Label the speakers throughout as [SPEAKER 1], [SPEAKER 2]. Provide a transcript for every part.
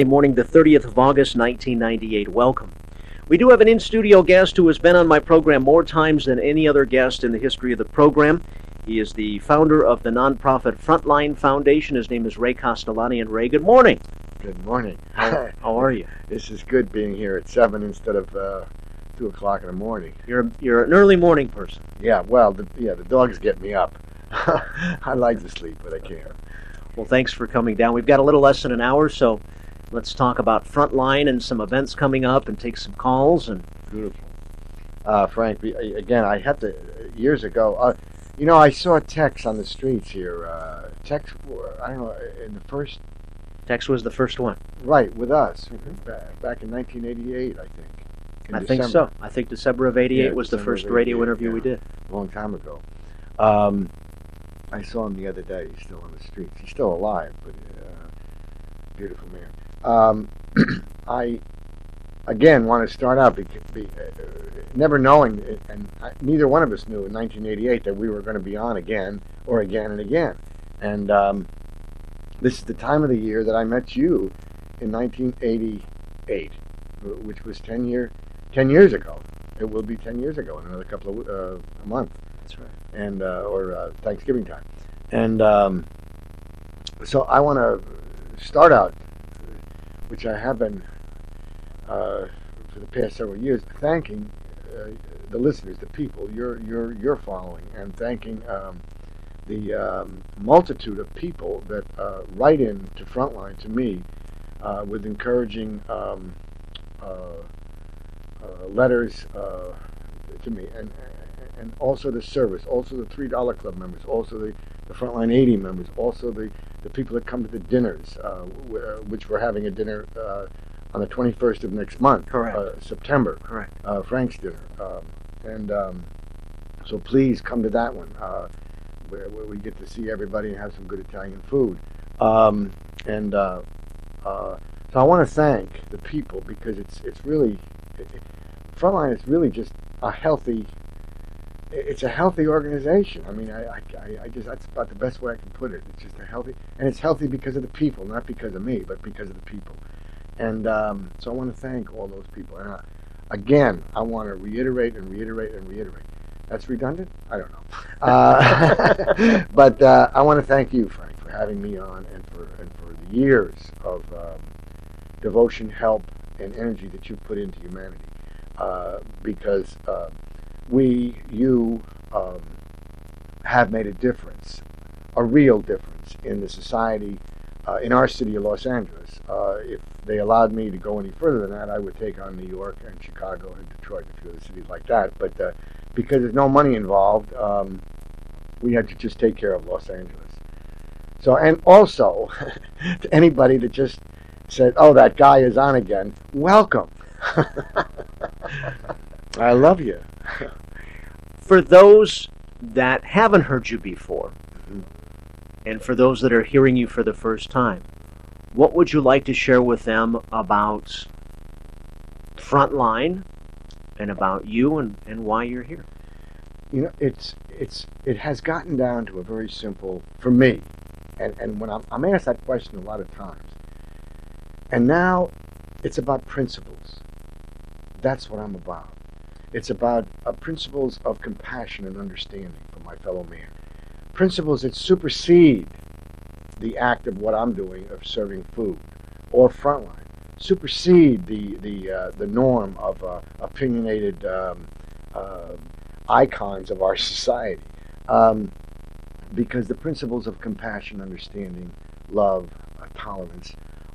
[SPEAKER 1] Morning, the 30th of August, 1998. Welcome. We do have an in-studio guest who has been on my program more times than any other guest in the history of the program. He is the founder of the nonprofit Frontline Foundation. His name is Ray Castellani. And Ray, good morning.
[SPEAKER 2] Good morning.
[SPEAKER 1] How are you?
[SPEAKER 2] This is good being here at 7 instead of 2 o'clock in the morning.
[SPEAKER 1] You're an early morning person.
[SPEAKER 2] Yeah, well, the dogs get me up. I like to sleep, but I can't.
[SPEAKER 1] Well, thanks for coming down. We've got a little less than an hour, so let's talk about Frontline and some events coming up and take some calls. And
[SPEAKER 2] beautiful. Frank, I had to, years ago, I saw Tex on the streets here. Tex, I don't know, in the first...
[SPEAKER 1] Tex was the first one.
[SPEAKER 2] Right, with us, back in 1988, I think.
[SPEAKER 1] I think so. I think December of 88 was the first radio interview we did.
[SPEAKER 2] A long time ago. I saw him the other day. He's still on the streets. He's still alive, but beautiful man. I, again, want to start out never knowing, and neither one of us knew in 1988 that we were going to be on again or again and again. And this is the time of the year that I met you in 1988, which was 10 years ago. It will be 10 years ago in another couple of a month.
[SPEAKER 1] That's right.
[SPEAKER 2] And or Thanksgiving time. And so I want to start out, which I have been for the past several years, thanking the listeners, the people, your following, and thanking the multitude of people that write in to Frontline to me with encouraging letters to me, and also the service, also the $3 Club members, also the Frontline 80 members, also the people that come to the dinners, which we're having a dinner on the 21st of next month,
[SPEAKER 1] correct,
[SPEAKER 2] September,
[SPEAKER 1] correct,
[SPEAKER 2] Frank's dinner, and so please come to that one, where we get to see everybody and have some good Italian food, so I want to thank the people, because it's really, Frontline is really just a healthy. It's a healthy organization. I mean, I just, that's about the best way I can put it. It's just a healthy, and it's healthy because of the people, not because of me, but because of the people. And so I want to thank all those people. And again, I want to reiterate and reiterate and reiterate. That's redundant? I don't know. But I want to thank you, Frank, for having me on, and for the years of devotion, help, and energy that you've put into humanity. Because you have made a difference, a real difference in the society, in our city of Los Angeles. If they allowed me to go any further than that, I would take on New York and Chicago and Detroit and a few other cities like that. But because there's no money involved, we had to just take care of Los Angeles. So, and also, to anybody that just said, "Oh, that guy is on again," welcome. I love you.
[SPEAKER 1] For those that haven't heard you before, and for those that are hearing you for the first time, what would you like to share with them about Frontline and about you and why you're here?
[SPEAKER 2] You know, it has gotten down to a very simple, for me, and when I'm asked that question a lot of times, and now it's about principles. That's what I'm about. It's about principles of compassion and understanding for my fellow man. Principles that supersede the act of what I'm doing of serving food or Frontline. Supersede the norm of opinionated icons of our society. Because the principles of compassion, understanding, love, tolerance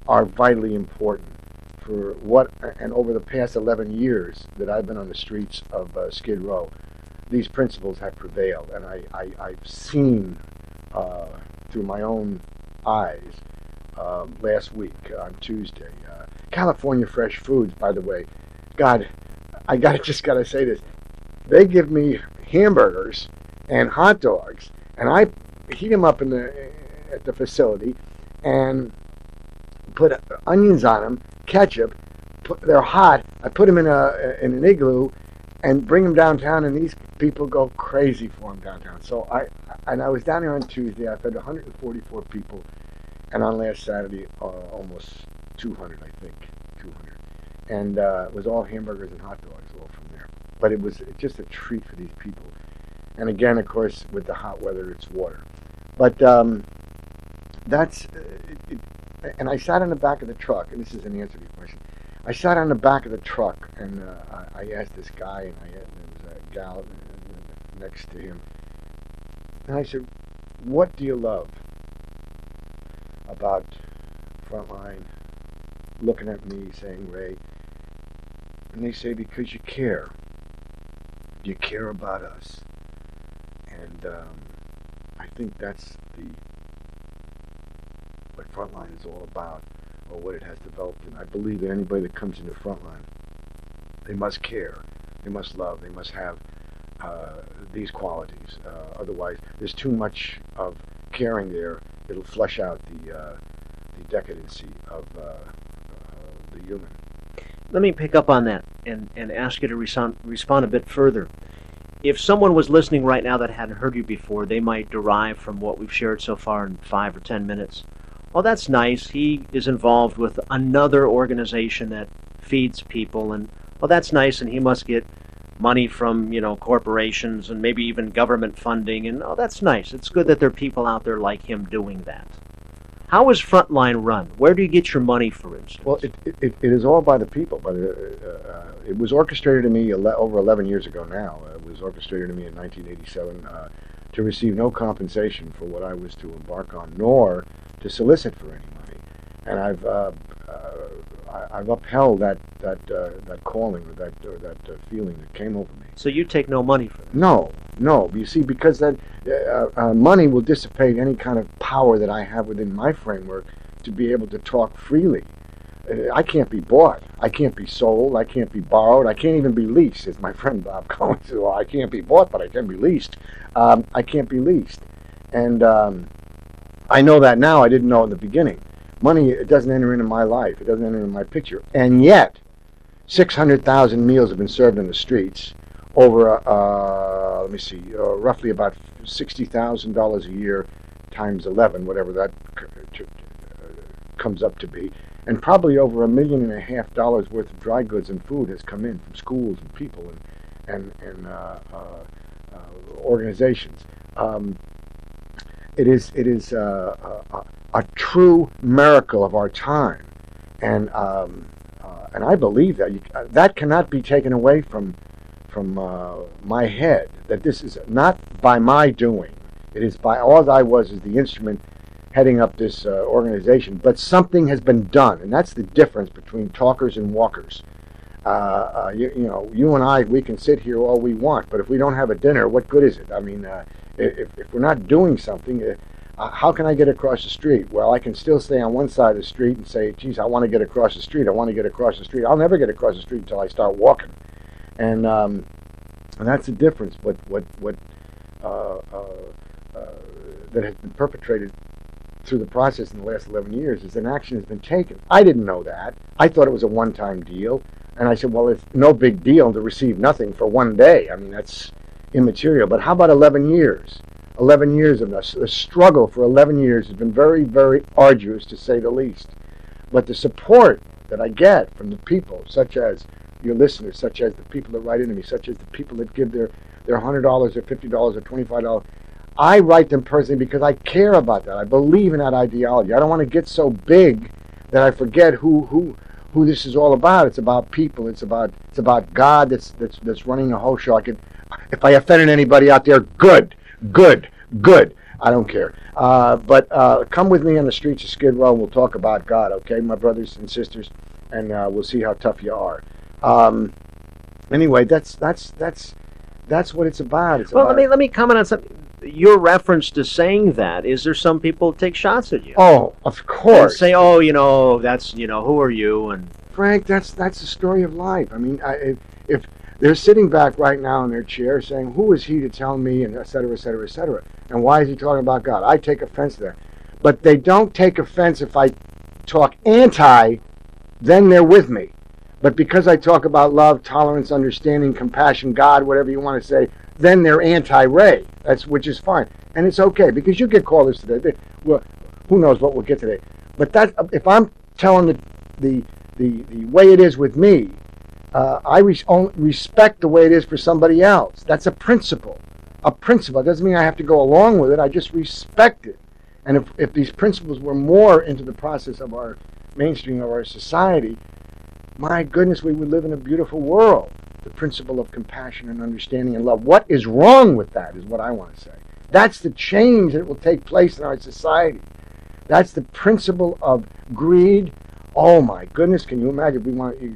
[SPEAKER 2] are vitally important for what, and over the past 11 years that I've been on the streets of Skid Row, these principles have prevailed, and I've seen through my own eyes last week on Tuesday. California Fresh Foods, by the way, God, just gotta say this. They give me hamburgers and hot dogs, and I heat them up at the facility, and put onions on them, ketchup. They're hot. I put them in an igloo, and bring them downtown, and these people go crazy for them downtown. So I was down there on Tuesday. I fed 144 people, and on last Saturday, almost 200, I think, 200, and it was all hamburgers and hot dogs, all from there. But it was just a treat for these people. And again, of course, with the hot weather, it's water. But that's and I sat in the back of the truck, and this is an answer to your question. I sat on the back of the truck, and I asked this guy, and there was a gal next to him, and I said, "What do you love about Frontline?" Looking at me, saying, "Ray," and they say, "Because you care. You care about us." And I think that's what Frontline is all about, or what it has developed. And I believe that anybody that comes into Frontline, they must care, they must love, they must have these qualities. Otherwise, there's too much of caring there. It'll flush out the decadency of the human.
[SPEAKER 1] Let me pick up on that and ask you to respond a bit further. If someone was listening right now that hadn't heard you before, they might derive from what we've shared so far in 5 or 10 minutes. Well, that's nice. He is involved with another organization that feeds people, and well, that's nice, and he must get money from, corporations and maybe even government funding, and oh, that's nice. It's good that there are people out there like him doing that. How is Frontline run? Where do you get your money, for instance?
[SPEAKER 2] Well, it is all by the people. But it was orchestrated to me over 11 years ago now. It was orchestrated to me in 1987 to receive no compensation for what I was to embark on, nor to solicit for any money. And I've upheld that calling or that feeling that came over me.
[SPEAKER 1] So you take no money for that?
[SPEAKER 2] No. You see, because that money will dissipate any kind of power that I have within my framework to be able to talk freely. I can't be bought. I can't be sold. I can't be borrowed. I can't even be leased, as my friend Bob Cohen said. Well, I can't be bought, but I can be leased. I can't be leased. And I know that now. I didn't know in the beginning. Money, it doesn't enter into my life. It doesn't enter into my picture. And yet, 600,000 meals have been served in the streets over, roughly about $60,000 a year times 11, whatever that comes up to be. And probably over $1.5 million worth of dry goods and food has come in from schools and people and organizations. It is a true miracle of our time, and I believe that that cannot be taken away from my head. That this is not by my doing; it is by all I was as the instrument heading up this organization. But something has been done, and that's the difference between talkers and walkers. You and I, we can sit here all we want, but if we don't have a dinner, what good is it? I mean, if we're not doing something, how can I get across the street? Well, I can still stay on one side of the street and say, geez, I want to get across the street. I want to get across the street. I'll never get across the street until I start walking. And that's the difference. What that has been perpetrated through the process in the last 11 years is an action has been taken. I didn't know that. I thought it was a one-time deal. And I said, well, it's no big deal to receive nothing for one day. I mean, that's immaterial. But how about 11 years? 11 years of this. The struggle for 11 years has been very, very arduous, to say the least. But the support that I get from the people, such as your listeners, such as the people that write into me, such as the people that give their $100 or $50 or $25, I write them personally because I care about that. I believe in that ideology. I don't want to get so big that I forget who this is all about. It's about people. It's about God that's running the whole show. If I offended anybody out there, good. I don't care. But come with me on the streets of Skid Row and we'll talk about God, okay, my brothers and sisters, and we'll see how tough you are. Anyway, that's what it's about.
[SPEAKER 1] Let me comment on something. Your reference to saying that, is there some people take shots at you?
[SPEAKER 2] Oh, of course.
[SPEAKER 1] And say, that's, who are you? And
[SPEAKER 2] Frank, that's the story of life. I mean, if they're sitting back right now in their chair saying, who is he to tell me, and et cetera, et cetera, et cetera, and why is he talking about God? I take offense to that. But they don't take offense if I talk anti, then they're with me. But because I talk about love, tolerance, understanding, compassion, God, whatever you want to say, then they're anti-Ray. Which is fine. And it's okay, because you get callers today. Well, who knows what we'll get today. But if I'm telling the way it is with me. I respect the way it is for somebody else. That's a principle. A principle. It doesn't mean I have to go along with it. I just respect it. And if these principles were more into the process of our mainstream of our society, my goodness, we would live in a beautiful world. The principle of compassion and understanding and love. What is wrong with that is what I want to say. That's the change that will take place in our society. That's the principle of greed. Oh my goodness, can you imagine?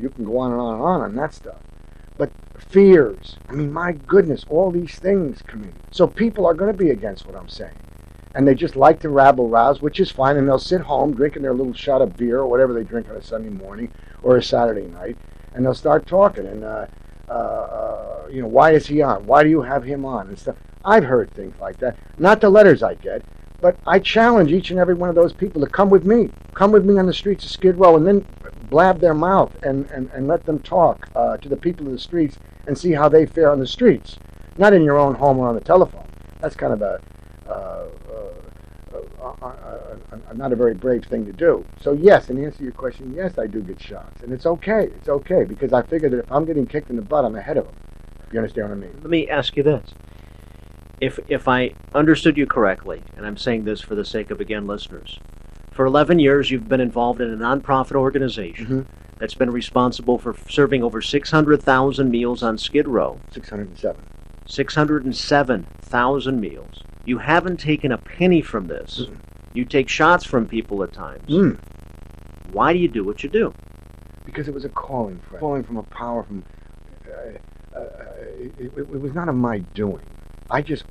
[SPEAKER 2] You can go on and on that stuff. But fears, I mean, my goodness, all these things come in. So people are going to be against what I'm saying. And they just like to rabble-rouse, which is fine, and they'll sit home drinking their little shot of beer or whatever they drink on a Sunday morning or a Saturday night, and they'll start talking, and, why is he on? Why do you have him on? And stuff. I've heard things like that. Not the letters I get, but I challenge each and every one of those people to come with me. Come with me on the streets of Skid Row and then blab their mouth and let them talk to the people of the streets and see how they fare on the streets. Not in your own home or on the telephone. That's kind of not a very brave thing to do. So yes, in answer to your question, yes, I do get shots. And it's okay. It's okay because I figure that if I'm getting kicked in the butt, I'm ahead of them. You understand what I mean?
[SPEAKER 1] Let me ask you this. If I understood you correctly, and I'm saying this for the sake of, again, listeners, for 11 years you've been involved in a nonprofit organization that's been responsible for serving over 600,000 meals on Skid Row.
[SPEAKER 2] 607.
[SPEAKER 1] 607,000 meals. You haven't taken a penny from this. You take shots from people at times. Why do you do what you do?
[SPEAKER 2] Because it was a calling, Fred. Calling from a power from... it was not of my doing.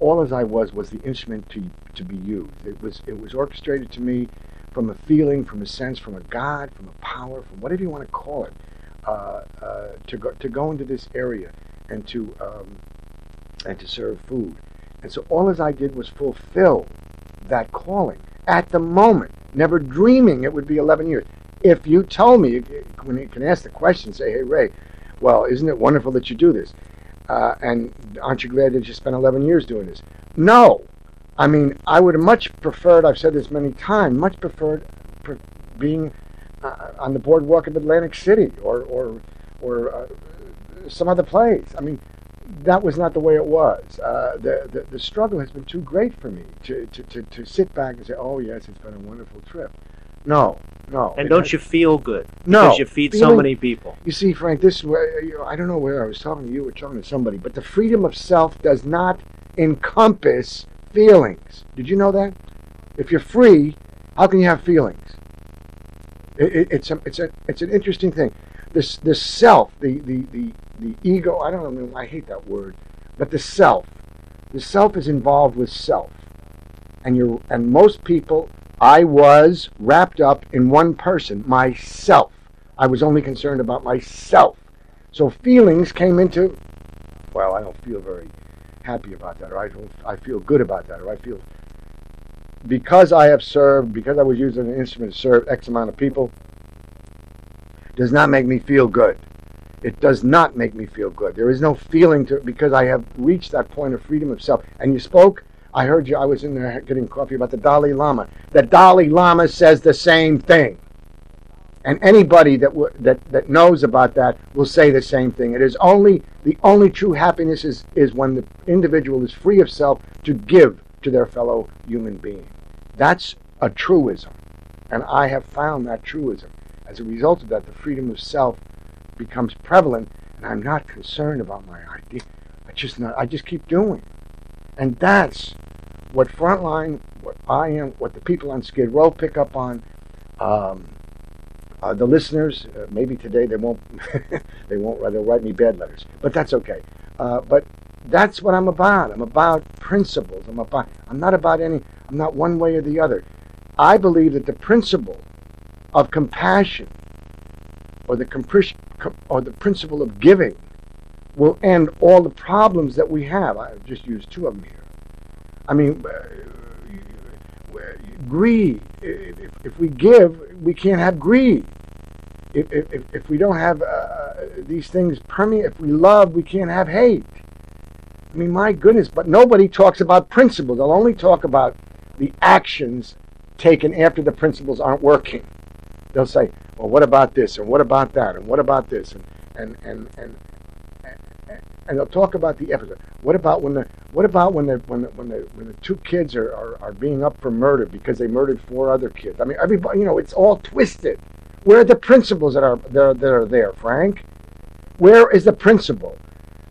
[SPEAKER 2] All as I was the instrument to be used. It was orchestrated to me from a feeling, from a sense, from a God, from a power, from whatever you want to call it, to go into this area and to serve food. And so all as I did was fulfill that calling at the moment, never dreaming it would be 11 years. If you told me, when you can ask the question, say, hey, Ray, well, isn't it wonderful that you do this? And aren't you glad that you spent 11 years doing this? No. I mean, I would have much preferred, I've said this many times, much preferred being on the boardwalk of Atlantic City or some other place. I mean, that was not the way it was. The struggle has been too great for me to sit back and say, oh, yes, it's been a wonderful trip. No.
[SPEAKER 1] And don't you feel good?
[SPEAKER 2] No.
[SPEAKER 1] Because you feed so many people.
[SPEAKER 2] You see, Frank, this is where, I don't know where I was talking to you or talking to somebody, but the freedom of self does not encompass feelings. Did you know that? If you're free, how can you have feelings? It's an interesting thing. This self, the ego, I don't know, I hate that word, but the self is involved with self. And most people, I was wrapped up in one person, myself. I was only concerned about myself. So feelings came into, well, I don't feel very happy about that, or I feel good about that, or I feel, because I have served, because I was used as an instrument to serve X amount of people, does not make me feel good. It does not make me feel good. There is no feeling to it because I have reached that point of freedom of self. And you spoke, I heard you, I was in there getting coffee about the Dalai Lama. The Dalai Lama says the same thing. And anybody that knows about that will say the same thing. It is the only true happiness is when the individual is free of self to give to their fellow human being. That's a truism. And I have found that truism. As a result of that, the freedom of self becomes prevalent, and I'm not concerned about my idea. I just keep doing. And that's what Frontline, what I am, what the people on Skid Row pick up on. The listeners, maybe today they won't they'll write me bad letters, but that's okay. But that's what I'm about. I'm about principles. I'm not one way or the other. I believe that the principle of compassion or the principle of giving will end all the problems that we have. I've just used two of them here. I mean, greed. If we give, we can't have greed. If we don't have these things permeate, if we love, we can't have hate. I mean, my goodness, but nobody talks about principles. They'll only talk about the actions taken after the principles aren't working. They'll say, well, what about this, and what about that, and what about this, and they'll talk about the episode. What about when the two kids are being up for murder because they murdered four other kids? I mean, everybody, it's all twisted. Where are the principles that are there, Frank? Where is the principle?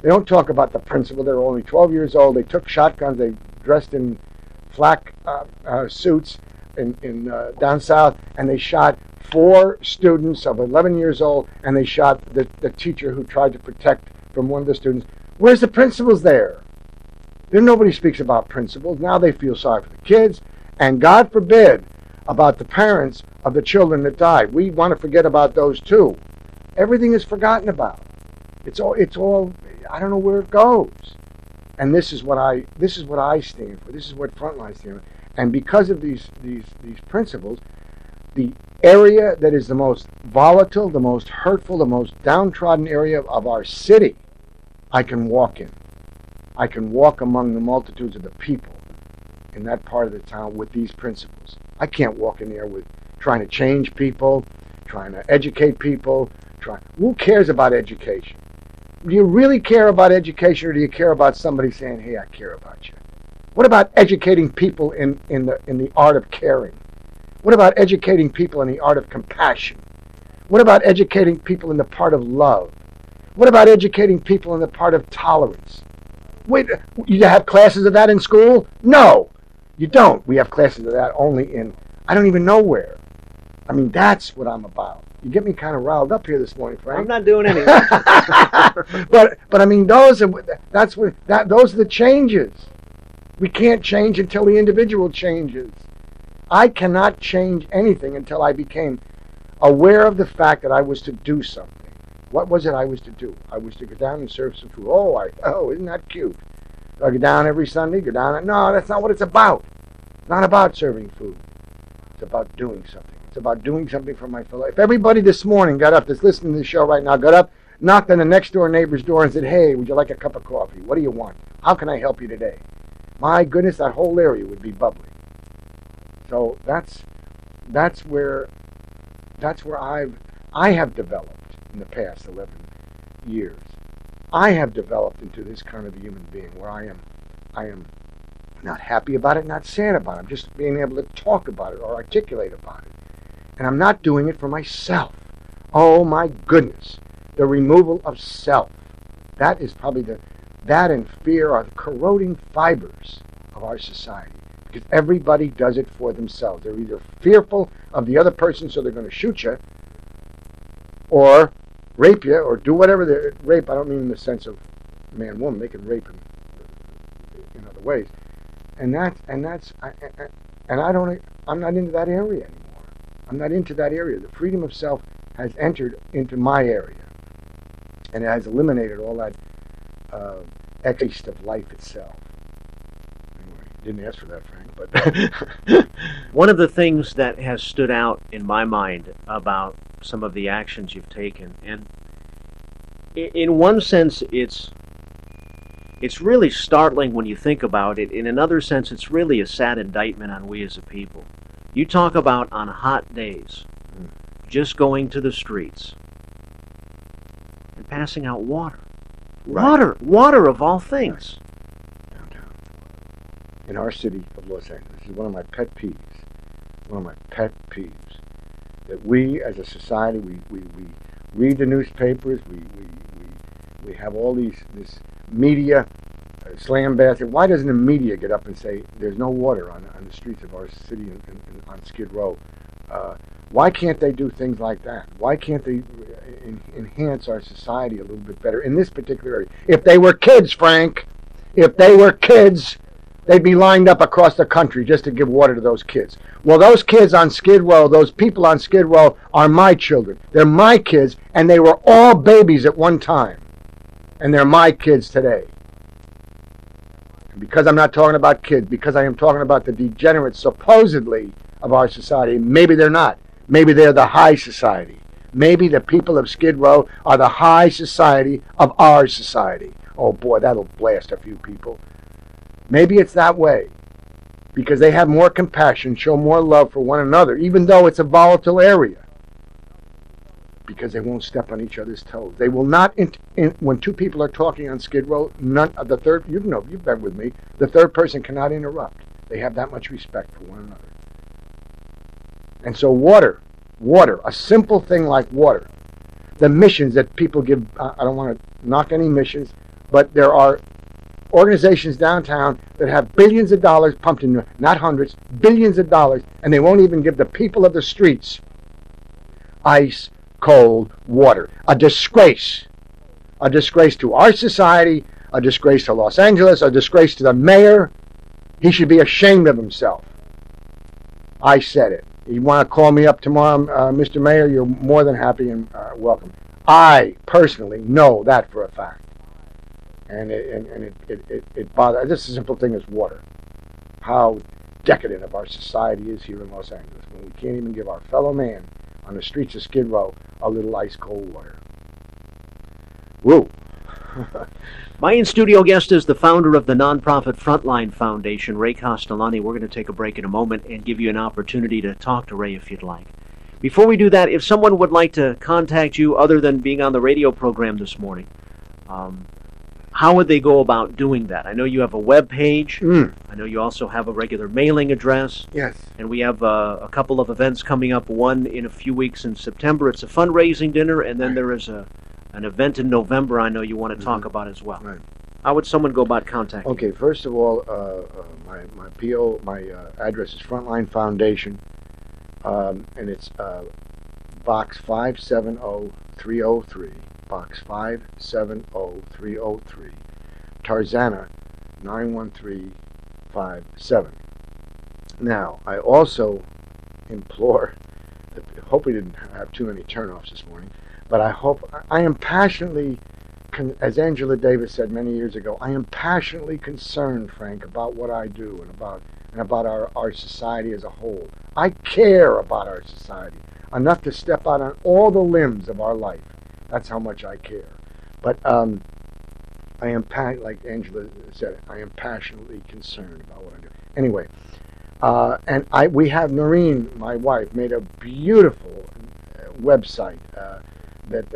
[SPEAKER 2] They don't talk about the principle. They're only 12 years old. They took shotguns. They dressed in flak suits in down south, and they shot four students of 11 years old, and they shot the teacher who tried to protect from one of the students. Where's the principles there? Then nobody speaks about principles. Now they feel sorry for the kids, and God forbid about the parents of the children that died. We want to forget about those too. Everything is forgotten about. It's all. I don't know where it goes. And this is what I stand for. This is what Frontline stands for. And because of these principles, the area that is the most volatile, the most hurtful, the most downtrodden area of our city, I can walk in. I can walk among the multitudes of the people in that part of the town with these principles. I can't walk in there with trying to change people, trying to educate people. Who cares about education? Do you really care about education, or do you care about somebody saying, hey, I care about you? What about educating people in the art of caring? What about educating people in the art of compassion? What about educating people in the part of love? What about educating people in the part of tolerance? Wait, you have classes of that in school? No, you don't. We have classes of that only in, I don't even know where. I mean, that's what I'm about. You get me kind of riled up here this morning, Frank.
[SPEAKER 1] I'm not doing anything.
[SPEAKER 2] but I mean, those are the changes. We can't change until the individual changes. I cannot change anything until I became aware of the fact that I was to do something. What was it I was to do? I was to go down and serve some food. Oh, isn't that cute? Do I go down every Sunday? No, that's not what it's about. It's not about serving food. It's about doing something. It's about doing something for my fellow. If everybody this morning got up, that's listening to the show right now, got up, knocked on the next door neighbor's door and said, hey, would you like a cup of coffee? What do you want? How can I help you today? My goodness, that whole area would be bubbly. So that's where I have developed in the past 11 years. I have developed into this kind of a human being where I am not happy about it, not sad about it. I'm just being able to talk about it or articulate about it. And I'm not doing it for myself. Oh my goodness. The removal of self. That is probably that and fear are the corroding fibers of our society. Because everybody does it for themselves. They're either fearful of the other person, so they're going to shoot you, or rape you, or do whatever. Rape, I don't mean in the sense of man-woman. They can rape in other ways. I'm not into that area anymore. I'm not into that area. The freedom of self has entered into my area, and it has eliminated all that taste of life itself. Anyway, didn't ask for that, Frank, but
[SPEAKER 1] one of the things that has stood out in my mind about some of the actions you've taken, and in one sense it's really startling when you think about it. In another sense, it's really a sad indictment on we as a people. You talk about on hot days, just going to the streets and passing out water.
[SPEAKER 2] Right.
[SPEAKER 1] Water of all things.
[SPEAKER 2] Downtown. In our city of Los Angeles, this is one of my pet peeves. One of my pet peeves. That we as a society, we read the newspapers, we have all this media slam basket. Why doesn't the media get up and say there's no water on the streets of our city and on Skid Row? Why can't they do things like that? Why can't they enhance our society a little bit better in this particular area? If they were kids, Frank, if they were kids, they'd be lined up across the country just to give water to those kids. Well, those kids on Skid Row, those people on Skid Row are my children. They're my kids, and they were all babies at one time. And they're my kids today. And because I'm not talking about kids, because I am talking about the degenerates supposedly of our society, maybe they're not. Maybe they're the high society. Maybe the people of Skid Row are the high society of our society. Oh boy, that'll blast a few people. Maybe it's that way. Because they have more compassion, show more love for one another, even though it's a volatile area. because they won't step on each other's toes. They will not, when two people are talking on Skid Row, none of the third, you've been with me, the third person cannot interrupt. They have that much respect for one another. And so water, a simple thing like water, the missions that people give, I don't want to knock any missions, but there are organizations downtown that have billions of dollars pumped into, not hundreds, billions of dollars, and they won't even give the people of the streets ice cold water. A disgrace to our society, a disgrace to Los Angeles, a disgrace to the mayor. He should be ashamed of himself. I said it. You want to call me up tomorrow, Mr. Mayor, you're more than happy and welcome. I personally know that for a fact. And it bothers. Just a simple thing as water. How decadent of our society is here in Los Angeles when we can't even give our fellow man on the streets of Skid Row a little ice cold water. Woo.
[SPEAKER 1] My in-studio guest is the founder of the nonprofit Frontline Foundation, Ray Castellani. We're going to take a break in a moment and give you an opportunity to talk to Ray if you'd like. Before we do that, if someone would like to contact you other than being on the radio program this morning, how would they go about doing that? I know you have a web page. I know you also have a regular mailing address.
[SPEAKER 2] Yes.
[SPEAKER 1] And we have a couple of events coming up, one in a few weeks in September. It's a fundraising dinner, and then there is an event in November I know you want to talk about as well.
[SPEAKER 2] Right.
[SPEAKER 1] How would someone go about contacting you?
[SPEAKER 2] Okay, first of all, my address is Frontline Foundation, and it's Box 570303, Box 570303, Tarzana 91357. Now, I also implore, hope we didn't have too many turnoffs this morning, but I am passionately, as Angela Davis said many years ago, I am passionately concerned, Frank, about what I do and about our society as a whole. I care about our society enough to step out on all the limbs of our life. That's how much I care. But I am, like Angela said, I am passionately concerned about what I do. Anyway, and we have Noreen, my wife, made a beautiful website that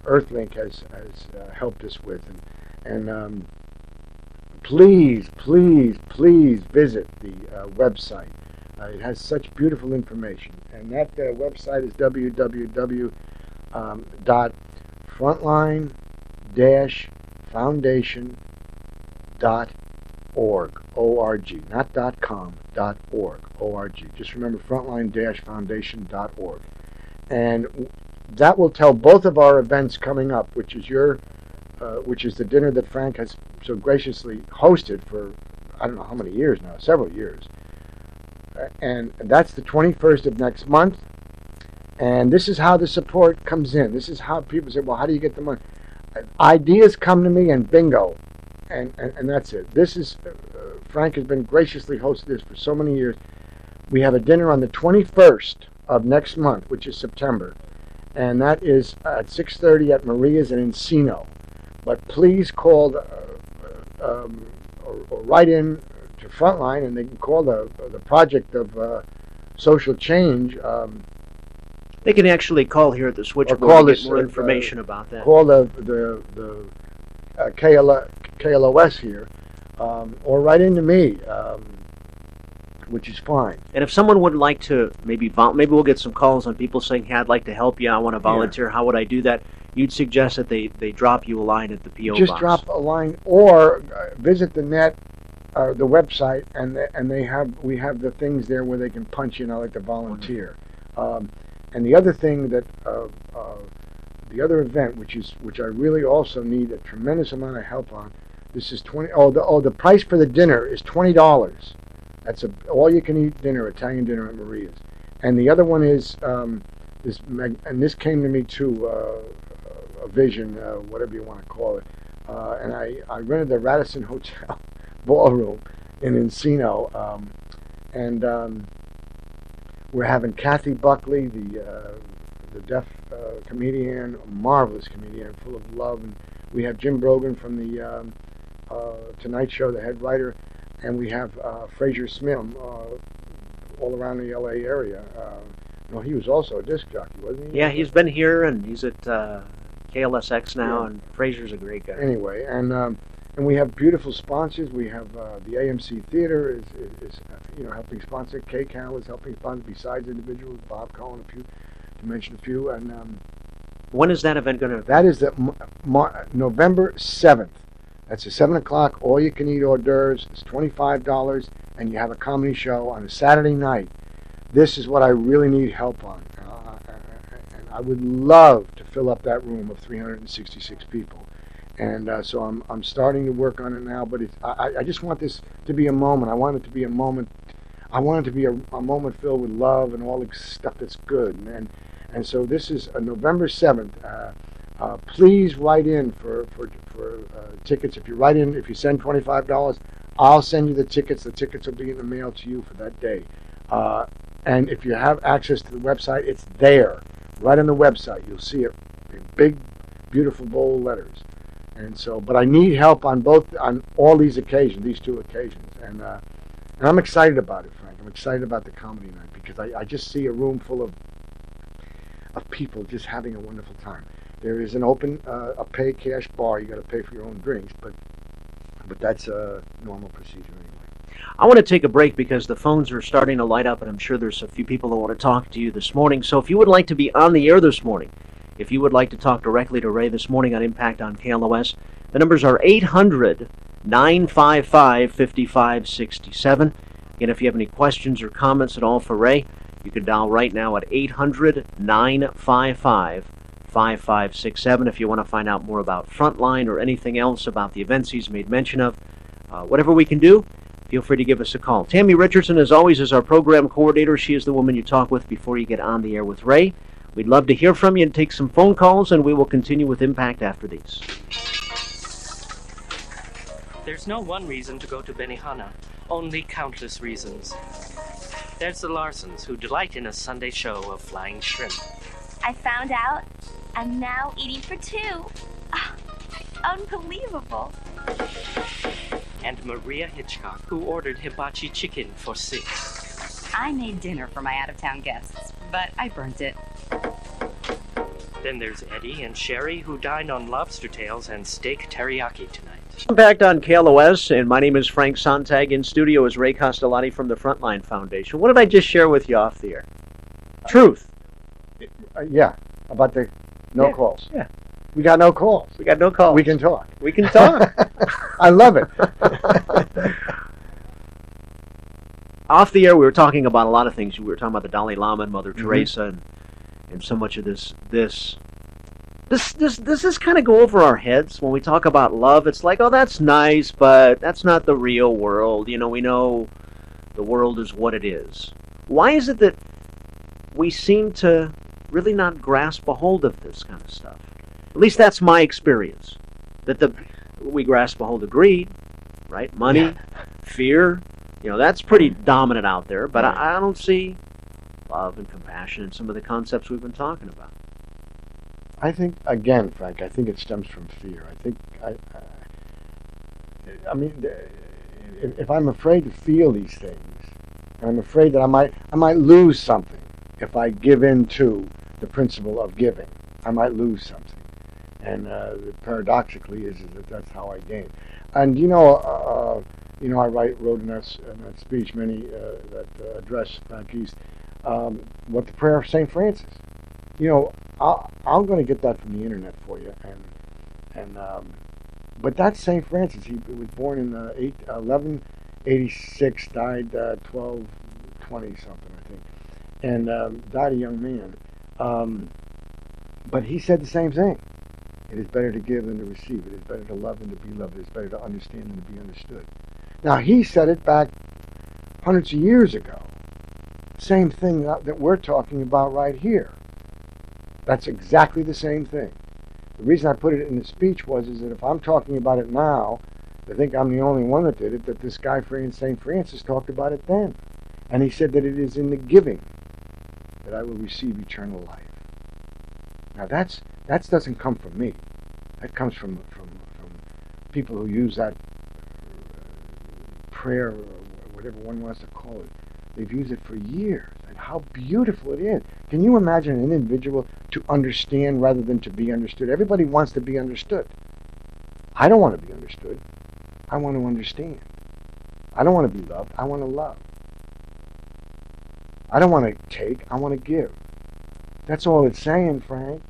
[SPEAKER 2] Earthlink has helped us with, and please visit the website. It has such beautiful information, and that website is www.frontline-foundation.org, O-R-G, not .com, .org, O-R-G. Just remember frontline-foundation.org. And that will tell both of our events coming up, which is the dinner that Frank has so graciously hosted for I don't know how many years now, several years. And that's the 21st of next month. And this is how the support comes in. This is how people say, well, how do you get the money? Ideas come to me and bingo. And that's it. This is, Frank has been graciously hosting this for so many years. We have a dinner on the 21st of next month, which is September. And that is at 6:30 at Maria's in Encino. But please call or write in to Frontline, and they can call the project of social change.
[SPEAKER 1] They can actually call here at the switchboard to get more information about that.
[SPEAKER 2] Call the KLOS here, or write into me, which is fine.
[SPEAKER 1] And if someone would like to, maybe we'll get some calls on people saying, hey, I'd like to help you, I want to volunteer, how would I do that? You'd suggest that they drop you a line at the P.O. box.
[SPEAKER 2] Just drop a line, or visit the net, the website, and we have the things there where they can punch in. I like to volunteer. And the other thing that the other event, which I really also need a tremendous amount of help on, this is the price for the dinner is $20. That's all-you-can-eat dinner, Italian dinner at Maria's. And the other one is this came to me too, a vision, whatever you want to call it. And I rented the Radisson Hotel ballroom in Encino, and we're having Kathy Buckley, the deaf comedian, marvelous comedian, full of love, and we have Jim Brogan from the Tonight Show, the head writer. And we have Fraser Smim all around the L.A. area. Well, he was also a disc jockey, wasn't he?
[SPEAKER 1] Yeah, he's been here, and he's at KLSX now,
[SPEAKER 2] Yeah.
[SPEAKER 1] and Fraser's a great guy.
[SPEAKER 2] Anyway, and we have beautiful sponsors. We have the AMC Theater is helping sponsor. KCAL is helping sponsor. Besides individuals, Bob Cohen, to mention a few. And
[SPEAKER 1] when is that event going to?
[SPEAKER 2] that is November 7th. That's at 7 o'clock. All you can eat hors d'oeuvres. It's $25, and you have a comedy show on a Saturday night. This is what I really need help on. And I would love to fill up that room of 366 people. And so I'm starting to work on it now. But I just want this to be a moment. I want it to be a moment. I want it to be a moment filled with love and all the stuff that's good. And so this is November 7th. Please write in for tickets. If you send $25, I'll send you the tickets. The tickets will be in the mail to you for that day. And if you have access to the website, it's there, right on the website. You'll see it in big, beautiful, bold letters. And so, but I need help on all these occasions, these two occasions. And I'm excited about it, Frank. I'm excited about the comedy night because I just see a room full of people just having a wonderful time. There is an open, a pay cash bar. You got to pay for your own drinks, but that's a normal procedure anyway.
[SPEAKER 1] I want to take a break because the phones are starting to light up, and I'm sure there's a few people that want to talk to you this morning. So if you would like to be on the air this morning, if you would like to talk directly to Ray this morning on Impact on KLOS, the numbers are 800-955-5567. Again, if you have any questions or comments at all for Ray, you can dial right now at 800-955-5567 if you want to find out more about Frontline or anything else about the events he's made mention of. Whatever we can do, feel free to give us a call. Tammy Richardson, as always, is our program coordinator. She is the woman you talk with before you get on the air with Ray. We'd love to hear from you and take some phone calls, and we will continue with Impact after these.
[SPEAKER 3] There's no one reason to go to Benihana, only countless reasons. There's the Larsons, who delight in a Sunday show of flying shrimp.
[SPEAKER 4] I found out I'm now eating for two. Oh, unbelievable.
[SPEAKER 3] And Maria Hitchcock, who ordered hibachi chicken for 6.
[SPEAKER 5] I made dinner for my out-of-town guests, but I burnt it.
[SPEAKER 3] Then there's Eddie and Sherry, who dined on lobster tails and steak teriyaki tonight.
[SPEAKER 1] Impact on KLOS, and my name is Frank Sontag. In studio is Ray Castellati from the Frontline Foundation. What did I just share with you off the air? Truth.
[SPEAKER 2] Yeah, about the no calls.
[SPEAKER 1] Yeah.
[SPEAKER 2] We got no calls.
[SPEAKER 1] We got no calls.
[SPEAKER 2] We can talk.
[SPEAKER 1] We can talk.
[SPEAKER 2] I love it.
[SPEAKER 1] Off the air, we were talking about a lot of things. We were talking about the Dalai Lama and Mother Teresa, and so much of this does kind of go over our heads when we talk about love. It's like, oh, that's nice, but that's not the real world. You know, we know the world is what it is. Why is it that we seem to really not grasp a hold of this kind of stuff? At least that's my experience. That we grasp a hold of greed, right? Money, fear. You know, that's pretty dominant out there. But I don't see love and compassion in some of the concepts we've been talking about.
[SPEAKER 2] I think, again, Frank, I think it stems from fear. I mean, if I'm afraid to feel these things, I'm afraid that I might lose something if I give in to the principle of giving. I might lose something. And paradoxically is that that's how I gain. And I wrote in that speech that address Frank East, what the prayer of St. Francis. I'm going to get that from the internet for you, but that's St. Francis. He was born in 1186, died 1220 something, I think, and died a young man. But he said the same thing. It is better to give than to receive. It is better to love than to be loved. It is better to understand than to be understood. Now, he said it back hundreds of years ago. Same thing that we're talking about right here. That's exactly the same thing. The reason I put it in the speech is that if I'm talking about it now, they think I'm the only one that did it, that this guy, St. Francis, talked about it then. And he said that it is in the giving that I will receive eternal life. Now, that doesn't come from me. That comes from people who use that prayer, or whatever one wants to call it. They've used it for years. And how beautiful it is. Can you imagine an individual to understand rather than to be understood? Everybody wants to be understood. I don't want to be understood. I want to understand. I don't want to be loved. I want to love. I don't want to take. I want to give. That's all it's saying, Frank.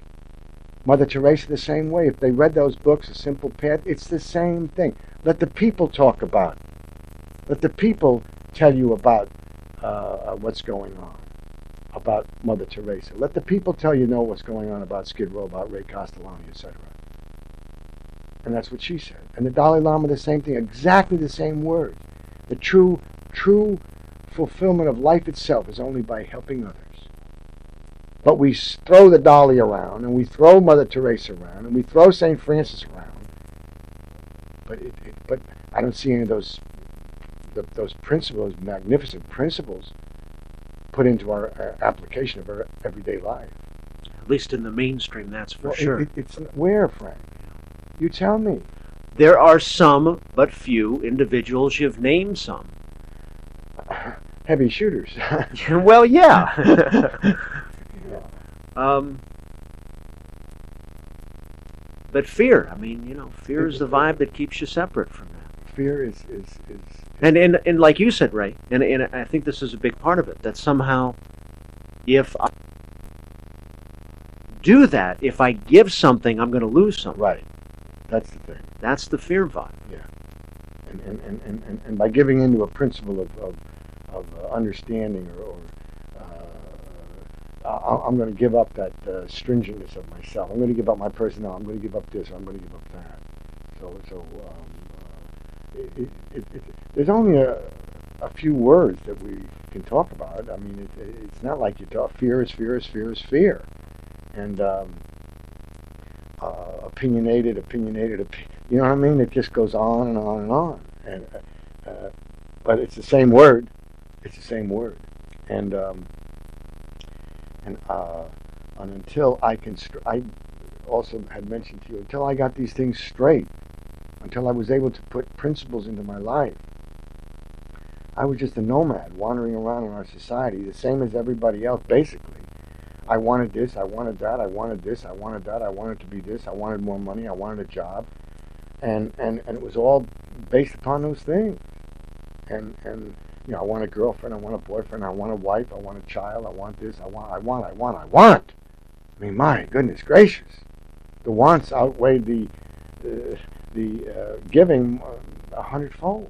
[SPEAKER 2] Mother Teresa the same way. If they read those books, A Simple Path, it's the same thing. Let the people talk about it. Let the people tell you about what's going on, about Mother Teresa. Let the people tell you what's going on about Skid Row, about Ray Castellani, etc. And that's what she said. And the Dalai Lama, the same thing, exactly the same words. The true fulfillment of life itself is only by helping others. But we throw the Dalai around, and we throw Mother Teresa around, and we throw St. Francis around. But I don't see any of those principles, magnificent principles, put into our application of our everyday life.
[SPEAKER 1] At least in the mainstream, that's for sure.
[SPEAKER 2] It's where, Frank? You tell me.
[SPEAKER 1] There are some, but few, individuals. You've named some.
[SPEAKER 2] Heavy shooters.
[SPEAKER 1] Well, yeah. But fear. I mean, fear is the vibe that keeps you separate from that.
[SPEAKER 2] Fear is
[SPEAKER 1] and like you said, Ray, and I think this is a big part of it. That somehow, if I do that, if I give something, I'm going to lose something.
[SPEAKER 2] Right. That's the thing.
[SPEAKER 1] That's the fear vibe.
[SPEAKER 2] Yeah. And by giving into a principle of understanding or I'm going to give up that stringiness of myself. I'm going to give up my personnel. I'm going to give up this. Or I'm going to give up that. There's only a few words that we can talk about. I mean, it's not like you talk. Fear is fear is fear is fear, and opinionated. You know what I mean? It just goes on and on and on. And but it's the same word. It's the same word, and until I can, I also had mentioned to you, until I got these things straight, until I was able to put principles into my life, I was just a nomad wandering around in our society, the same as everybody else, basically. I wanted this, I wanted that, I wanted this, I wanted that, I wanted to be this, I wanted more money, I wanted a job, and it was all based upon those things. And I want a girlfriend, I want a boyfriend, I want a wife, I want a child, I want this, I want. I mean, my goodness gracious, the wants outweighed the giving 100-fold.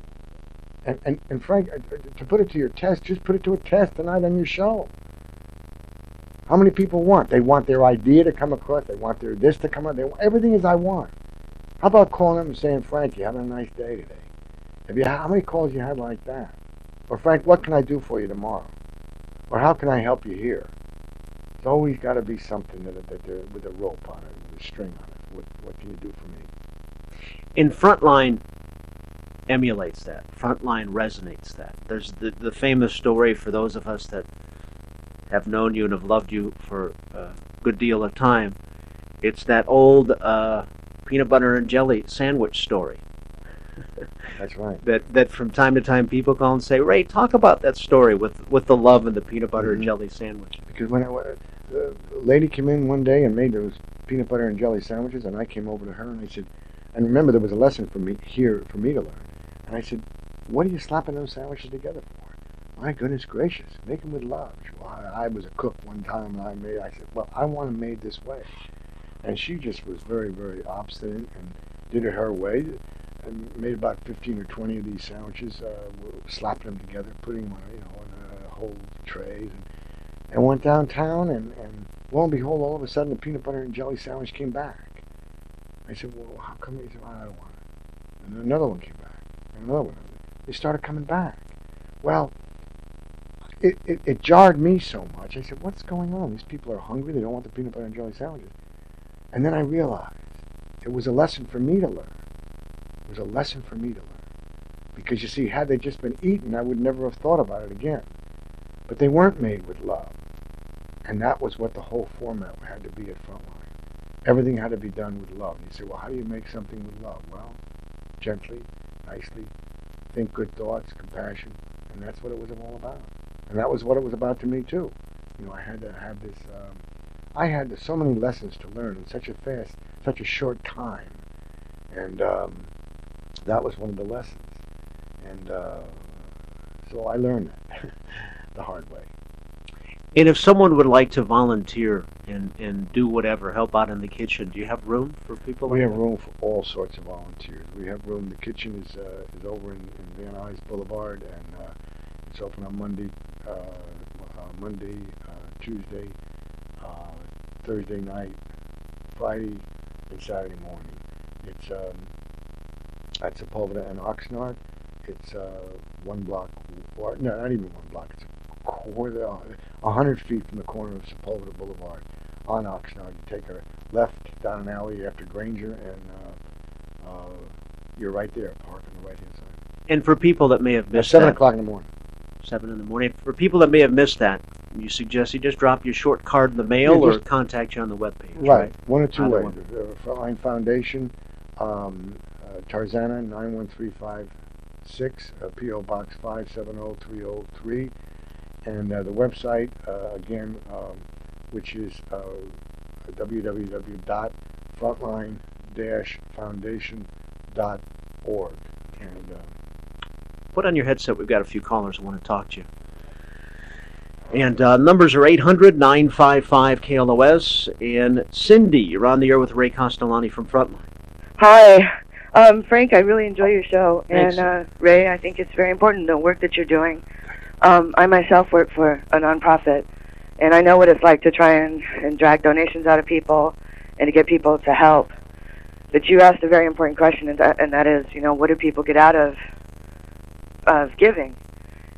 [SPEAKER 2] And Frank, to put it to your test, just put it to a test tonight on your show. How many people want? They want their idea to come across. They want their this to come out. Everything is I want. How about calling them and saying, Frank, you having a nice day today? How many calls you had like that? Or Frank, what can I do for you tomorrow? Or how can I help you here? There's always got to be something that with a rope on it, with a string on it. What can you do for me?
[SPEAKER 1] And Frontline emulates that. Frontline resonates that. There's the famous story for those of us that have known you and have loved you for a good deal of time. It's that old peanut butter and jelly sandwich story.
[SPEAKER 2] That's right.
[SPEAKER 1] That from time to time people call and say, Ray, talk about that story with the love and the peanut butter and jelly sandwich.
[SPEAKER 2] Because when the lady came in one day and made those peanut butter and jelly sandwiches, and I came over to her and I said, and remember there was a lesson for me to learn. And I said, what are you slapping those sandwiches together for? My goodness gracious, make them with love. Well, I was a cook one time and I said, well, I want them made this way. And she just was very, very obstinate and did it her way. And made about 15 or 20 of these sandwiches, slapping them together, putting them on a whole tray, and went downtown, and lo and behold, all of a sudden the peanut butter and jelly sandwich came back. I said, well, how come? He said, well, I don't want it. And another one came back, and another one. They started coming back. Well, it jarred me so much. I said, what's going on? These people are hungry. They don't want the peanut butter and jelly sandwiches. And then I realized it was a lesson for me to learn. It was a lesson for me to learn. Because you see, had they just been eaten, I would never have thought about it again. But they weren't made with love. And that was what the whole format had to be at Frontline. Everything had to be done with love. And you say, well, how do you make something with love? Well, gently, nicely, think good thoughts, compassion. And that's what it was all about. And that was what it was about to me too. I had to have this. I had so many lessons to learn in such a short time, and that was one of the lessons. And so I learned that the hard way.
[SPEAKER 1] And if someone would like to volunteer and do whatever, help out in the kitchen, do you have room for people
[SPEAKER 2] We
[SPEAKER 1] like
[SPEAKER 2] have
[SPEAKER 1] that?
[SPEAKER 2] room for all sorts of volunteers. We have room. The kitchen is over in Van Nuys Boulevard, and it's open on Monday, Tuesday, Thursday night, Friday, and Saturday morning. It's at Sepulveda and Oxnard. It's 1 block, or no, not even 1 block. It's a quarter, 100 feet from the corner of Sepulveda Boulevard on Oxnard. You take a left down an alley after Granger, and you're right there, park on the right-hand side.
[SPEAKER 1] And for people that may have
[SPEAKER 2] At
[SPEAKER 1] missed
[SPEAKER 2] 7
[SPEAKER 1] that,
[SPEAKER 2] o'clock in the morning.
[SPEAKER 1] 7 in the morning, for people that may have missed that, you suggest you just drop your short card in the mail
[SPEAKER 2] Yeah,
[SPEAKER 1] or
[SPEAKER 2] just-
[SPEAKER 1] contact you on the webpage,
[SPEAKER 2] Right, one or two
[SPEAKER 1] Either
[SPEAKER 2] ways.
[SPEAKER 1] one.
[SPEAKER 2] Frontline Foundation, Tarzana 91356, P.O. Box 570303, and the website again, which is www.frontline-foundation.org. And
[SPEAKER 1] Put on your headset. We've got a few callers who want to talk to you. And numbers are 800-955-KLOS. And Cindy, you're on the air with Ray Castellani from Frontline.
[SPEAKER 6] Hi. Frank, I really enjoy your show.
[SPEAKER 1] Thanks.
[SPEAKER 6] And Ray, I think it's very important, the work that you're doing. I myself work for a nonprofit, and I know what it's like to try and drag donations out of people and to get people to help. But you asked a very important question, and that is, what do people get out of giving?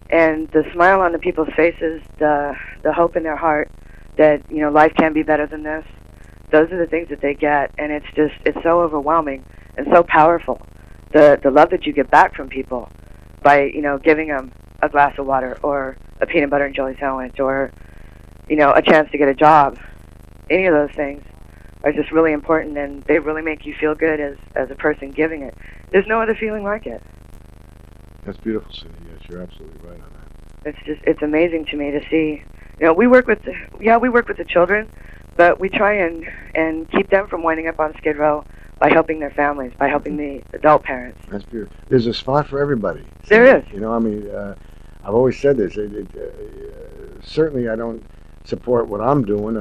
[SPEAKER 6] And the smile on the people's faces, the hope in their heart that, life can be better than this, those are the things that they get, and it's so overwhelming and so powerful. The love that you get back from people by, giving them a glass of water or a peanut butter and jelly sandwich or, a chance to get a job. Any of those things are just really important, and they really make you feel good as a person giving it. There's no other feeling like it.
[SPEAKER 2] that's beautiful, Cindy. Yes, you're absolutely right on that.
[SPEAKER 6] It's amazing to me to see. We work with the children, but we try and keep them from winding up on Skid Row by helping their families, by helping the adult parents.
[SPEAKER 2] That's beautiful. There's a spot for everybody.
[SPEAKER 6] There is.
[SPEAKER 2] I've always said this. Certainly, I don't support what I'm doing.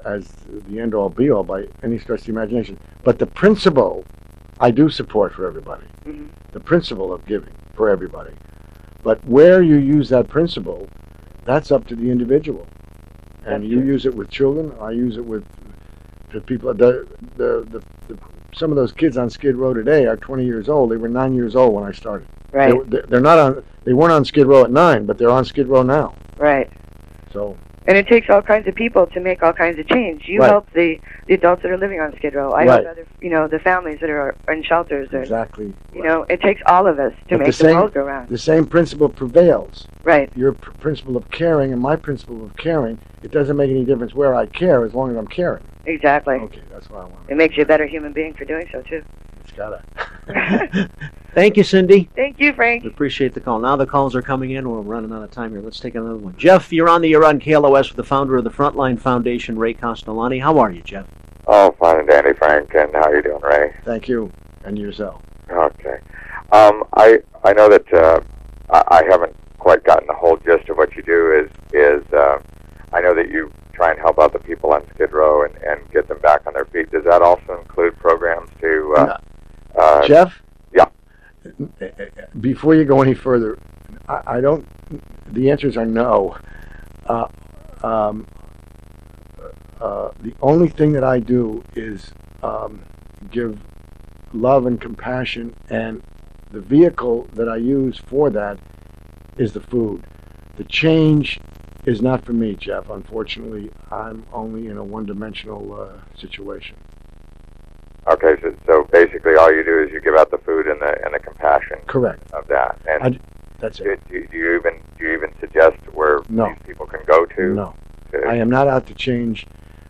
[SPEAKER 2] As the end-all, be-all by any stretch of the imagination. But the principle, I do support for everybody.
[SPEAKER 6] Mm-hmm.
[SPEAKER 2] The principle of giving for everybody. But where you use that principle, that's up to the individual. And
[SPEAKER 6] That's
[SPEAKER 2] you
[SPEAKER 6] true.
[SPEAKER 2] use it with children. I use it with the people. Some of those kids on Skid Row today are 20 years old. They were 9 years old when I started.
[SPEAKER 6] Right.
[SPEAKER 2] They're not on. They weren't on Skid Row at 9, but they're on Skid Row now.
[SPEAKER 6] Right.
[SPEAKER 2] So
[SPEAKER 6] And it takes all kinds of people to make all kinds of change. You
[SPEAKER 2] Right.
[SPEAKER 6] help the adults that are living on Skid Row. I
[SPEAKER 2] Right.
[SPEAKER 6] help other, the families that are in shelters. Or,
[SPEAKER 2] exactly.
[SPEAKER 6] it takes all of us to
[SPEAKER 2] But
[SPEAKER 6] make the world go round.
[SPEAKER 2] The same principle prevails.
[SPEAKER 6] Right.
[SPEAKER 2] Your principle of caring and my principle of caring. It doesn't make any difference where I care as long as I'm caring.
[SPEAKER 6] Exactly.
[SPEAKER 2] Okay, that's what I want.
[SPEAKER 6] It makes you a better human being for doing so too.
[SPEAKER 2] It's gotta.
[SPEAKER 1] Thank you, Cindy.
[SPEAKER 6] Thank you, Frank.
[SPEAKER 1] We appreciate the call. Now the calls are coming in. We're running out of time here. Let's take another one. Jeff, you're on the air on KLOS with the founder of the Frontline Foundation, Ray Castellani. How are you, Jeff?
[SPEAKER 7] Oh, fine and dandy, Frank. And how you doing, Ray?
[SPEAKER 2] Thank you, and yourself.
[SPEAKER 7] Okay. I know that I haven't quite gotten the whole gist of what you do. I know that you try and help out the people on Skid Row and get them back on their feet. Does that also include programs to?
[SPEAKER 2] Jeff?
[SPEAKER 7] Yeah.
[SPEAKER 2] Before you go any further, I don't. The answers are no. The only thing that I do is give love and compassion, and the vehicle that I use for that is the food. The change is not for me, Jeff. Unfortunately, I'm only in a one-dimensional situation.
[SPEAKER 7] Okay, so basically, all you do is you give out the food and the compassion.
[SPEAKER 2] Correct.
[SPEAKER 7] Of that. And
[SPEAKER 2] that's it.
[SPEAKER 7] do you even suggest where
[SPEAKER 2] No.
[SPEAKER 7] these people can go to?
[SPEAKER 2] No. I am not out to change.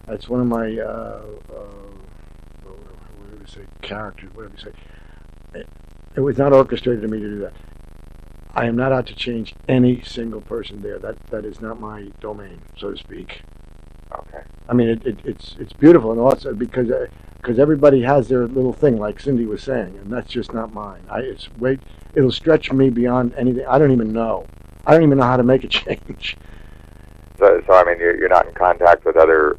[SPEAKER 2] That's one of my what do you say, characters, whatever you say. It was not orchestrated to me to do that. I am not out to change any single person there. That is not my domain, so to speak.
[SPEAKER 7] Okay.
[SPEAKER 2] I mean, it's beautiful and awesome because everybody has their little thing, like Cindy was saying, and that's just not mine. It'll stretch me beyond anything. I don't even know how to make a change.
[SPEAKER 7] So I mean, you're not in contact with other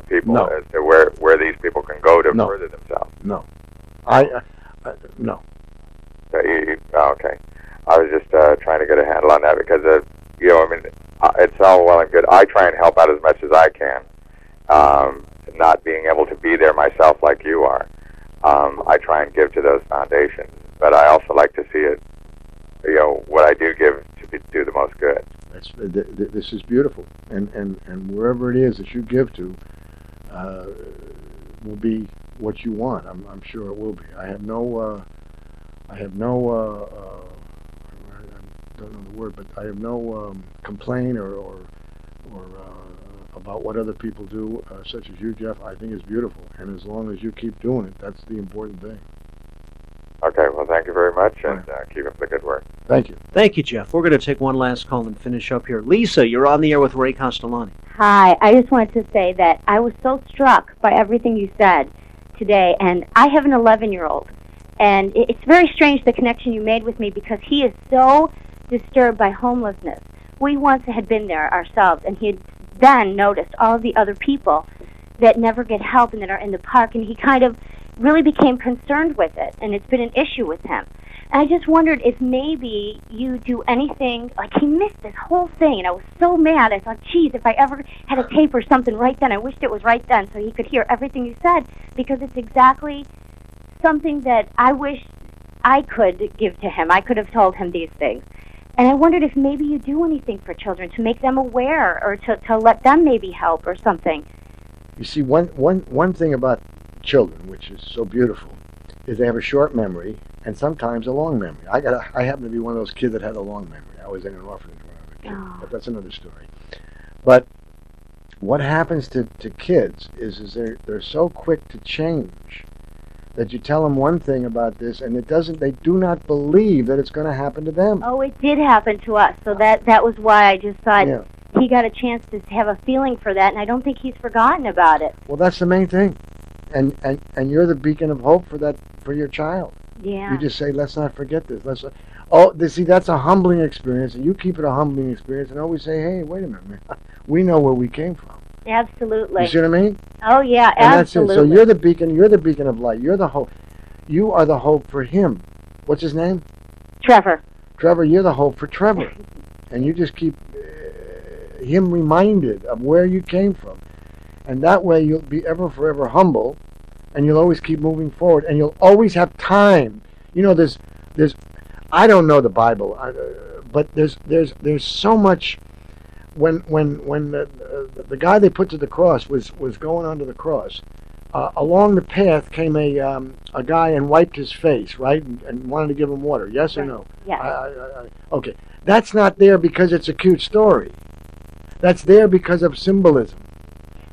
[SPEAKER 7] people
[SPEAKER 2] No.
[SPEAKER 7] as to where these people can go to
[SPEAKER 2] No.
[SPEAKER 7] further themselves.
[SPEAKER 2] No, no.
[SPEAKER 7] So okay. I was just trying to get a handle on that because I mean, it's all well and good. I try and help out as much as I can. Not being able to be there myself like you are, I try and give to those foundations. But I also like to see it. What I do give to do the most good.
[SPEAKER 2] This is beautiful, and wherever it is that you give to, will be what you want. I'm sure it will be. I don't know the word, but I have no complaint or about what other people do, such as you, Jeff. I think it's beautiful, and as long as you keep doing it, that's the important thing.
[SPEAKER 7] Okay, well, thank you very much, and keep up the good work.
[SPEAKER 2] Thank you.
[SPEAKER 1] Thank you, Jeff. We're going to take one last call and finish up here. Lisa, you're on the air with Ray Castellani.
[SPEAKER 8] Hi, I just wanted to say that I was so struck by everything you said today, and I have an 11-year-old, and it's very strange the connection you made with me because he is so disturbed by homelessness. We once had been there ourselves, and he had then noticed all of the other people that never get help and that are in the park, and he kind of really became concerned with it, and it's been an issue with him. And I just wondered if maybe you do anything, like he missed this whole thing, and I was so mad. I thought, geez, if I ever had a tape or something right then, I wished it was right then so he could hear everything you said, because it's exactly something that I wish I could give to him. I could have told him these things. And I wondered if maybe you do anything for children to make them aware or to let them maybe help or something.
[SPEAKER 2] You see, one thing about children, which is so beautiful, is they have a short memory and sometimes a long memory. I happen to be one of those kids that had a long memory. I was in an orphanage when I was a kid, but that's another story. But what happens to kids is they're so quick to change that you tell them one thing about this and they do not believe that it's going to happen to them.
[SPEAKER 8] Oh, it did happen to us, so that was why I just thought he got a chance to have a feeling for that, and I don't think he's forgotten about it.
[SPEAKER 2] Well, that's the main thing. And you're the beacon of hope for your child.
[SPEAKER 8] Yeah.
[SPEAKER 2] You just say, let's not forget this. See, that's a humbling experience, and you keep it a humbling experience, and always say, hey, wait a minute, man. We know where we came from.
[SPEAKER 8] Absolutely.
[SPEAKER 2] You see what I mean?
[SPEAKER 8] Oh yeah,
[SPEAKER 2] and
[SPEAKER 8] absolutely.
[SPEAKER 2] That's it. So you're the beacon. You're the beacon of light. You're the hope. You are the hope for him. What's his name?
[SPEAKER 8] Trevor.
[SPEAKER 2] Trevor, you're the hope for Trevor, and you just keep him reminded of where you came from. And that way you'll be ever forever humble, and you'll always keep moving forward, and you'll always have time. You know, there's I don't know the Bible, but there's so much. When the guy they put to the cross was going onto the cross, along the path came a guy and wiped his face, right, and wanted to give him water. Yes or no?
[SPEAKER 8] Yeah.
[SPEAKER 2] Okay, that's not there because it's a cute story. That's there because of symbolism.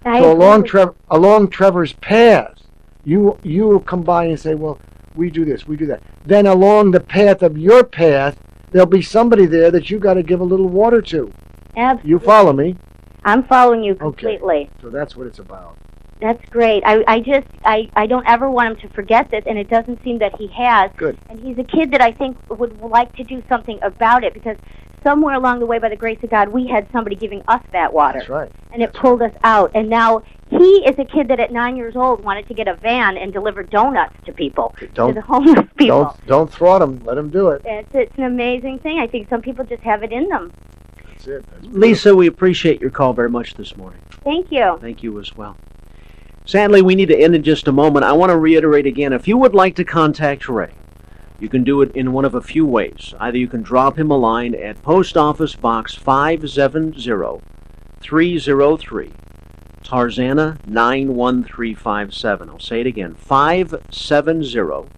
[SPEAKER 2] So along Trevor's path, you will come by and say, well, we do this, we do that. Then along the path of your path, there'll be somebody there that you got to give a little water to.
[SPEAKER 8] Absolutely.
[SPEAKER 2] You follow me?
[SPEAKER 8] I'm following you completely.
[SPEAKER 2] Okay. So that's what it's about.
[SPEAKER 8] That's great. I don't ever want him to forget this, and it doesn't seem that he has.
[SPEAKER 2] Good.
[SPEAKER 8] And he's a kid that I think would like to do something about it, because somewhere along the way, by the grace of God, we had somebody giving us that water.
[SPEAKER 2] That's right.
[SPEAKER 8] And it pulled us out. And now he is a kid that at 9 years old wanted to get a van and deliver donuts to people, to the homeless people.
[SPEAKER 2] Don't thwart him. Let him do it.
[SPEAKER 8] It's an amazing thing. I think some people just have it in them.
[SPEAKER 2] That's it. That's
[SPEAKER 1] Lisa, we appreciate your call very much this morning.
[SPEAKER 8] Thank you.
[SPEAKER 1] Thank you as well. Sadly, we need to end in just a moment. I want to reiterate again, if you would like to contact Ray, you can do it in one of a few ways. Either you can drop him a line at Post Office Box 570-303, Tarzana 91357. I'll say it again, 570-303,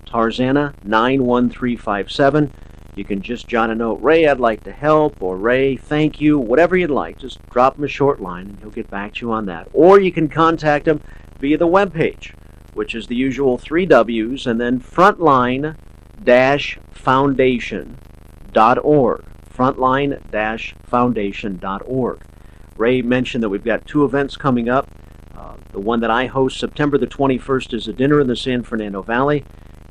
[SPEAKER 1] Tarzana 91357. You can just jot a note, Ray, I'd like to help, or Ray, thank you, whatever you'd like. Just drop him a short line, and he'll get back to you on that. Or you can contact him via the webpage, which is the usual 3 W's, and then frontline.org. frontline-foundation.org. Frontline-foundation.org. Ray mentioned that we've got two events coming up. The one that I host, September the 21st, is a dinner in the San Fernando Valley.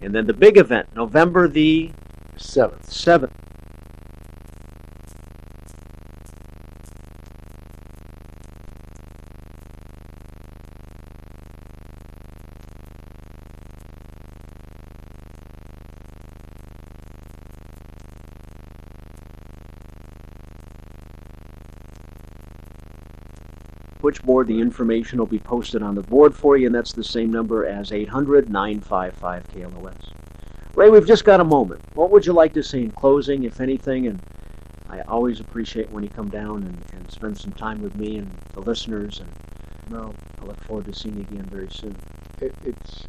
[SPEAKER 1] And then the big event, November the 7th. Switchboard, the information will be posted on the board for you, and that's the same number as 800-955-KLOS. Ray, we've just got a moment. What would you like to say in closing, if anything? And I always appreciate when you come down and spend some time with me and the listeners, and
[SPEAKER 2] No,
[SPEAKER 1] I look forward to seeing you again very soon.
[SPEAKER 2] It's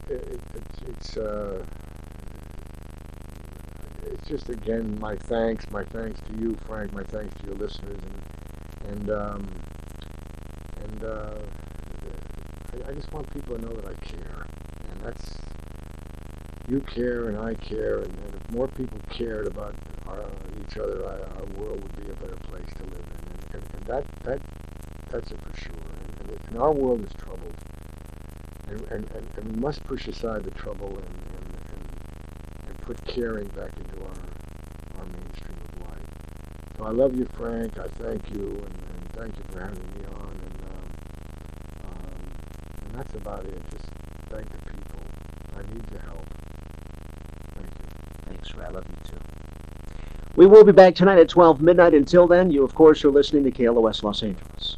[SPEAKER 2] just, again, my thanks to you, Frank, my thanks to your listeners, and I just want people to know that I care, and that's, you care and I care, and if more people cared about each other, our world would be a better place to live in, and that's it for sure. And our world is troubled, and we must push aside the trouble and put caring back into our mainstream of life. So I love you, Frank. I thank you, and thank you for having me on. And that's about it. Just thank the people. I need your help. Thank you.
[SPEAKER 1] Thanks, Ray. I love you too. We will be back tonight at 12 midnight. Until then, you, of course, are listening to KLOS Los Angeles.